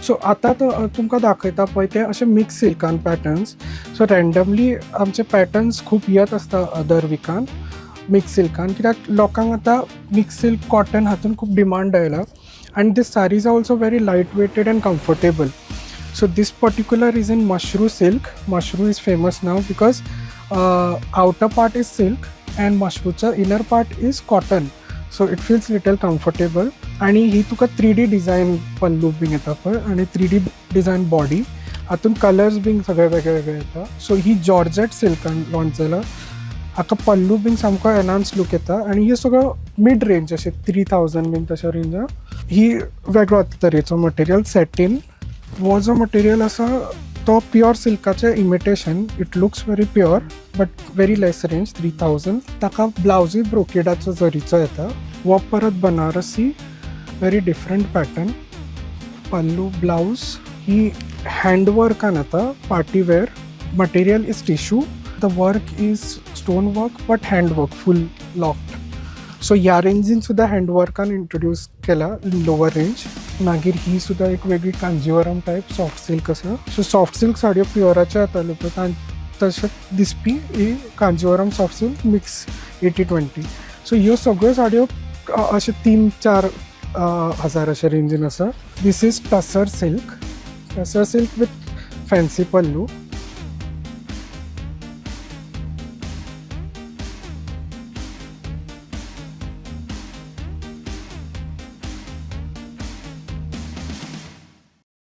So आता तुमकां दाखयता पळय ते अशे मिक्स सिल्कान पॅटर्न्स. सो रँडमली आमचे पॅटर्न्स खूब येत आसता दर विकान मिक्स सिल्कान, कित्याक लोकांक आतां मिक्स सिल्क कॉटन हातून खूब डिमांड आयला. And these sarees are also very lightweighted and comfortable. So this particular is in mushroom silk. Mushroom is famous now because outer part is silk and mushroom's inner part is cotton. So it feels little comfortable. आणि ही तुका 3D design पल्लू bin येता पळय आणि 3D design body, हातून colours bin सगळे वेगळे वेगळे येता. So ही georgette सिल्कान launch जाला. हाका पल्लू बीन सामको एनहान्स लूक येता आणि हे सगळं मिड रेंज अशें 3000 बीन तशा रेंजान. ही वेगळो तरेचो मटेरियल सॅटीन. हो जो मटेरियल आसा तो प्युअर सिल्काचें imitation. It looks very pure but very less range 3000. ताका ब्लावजूय ब्रोकेडाचो जरीचो येता. हो परत Banarasi very different pattern. Pallu blouse ही हँडवर्कान येता, party wear. Material is tissue. The work is stone work but hand work, full locked. So ह्या रेंजीन सुद्धा हँडवर्कान इंट्रोड्यूस केला इन लोवर रेंज. मागीर ही सुद्धा एक वेगळी कांजीवरम टायप सॉफ्ट सिल्क आसा. सो सॉफ्ट सिल्क साडयो प्युअराच्यो येताल्यो पळय तशें दिसपी ही Kanjeevaram soft silk mix 80-20. So ह्यो सगळ्यो साडयो अशे 3-4 हजार अशे रेंजीन आसा. This is tussar silk. Tussar silk with fancy pallu.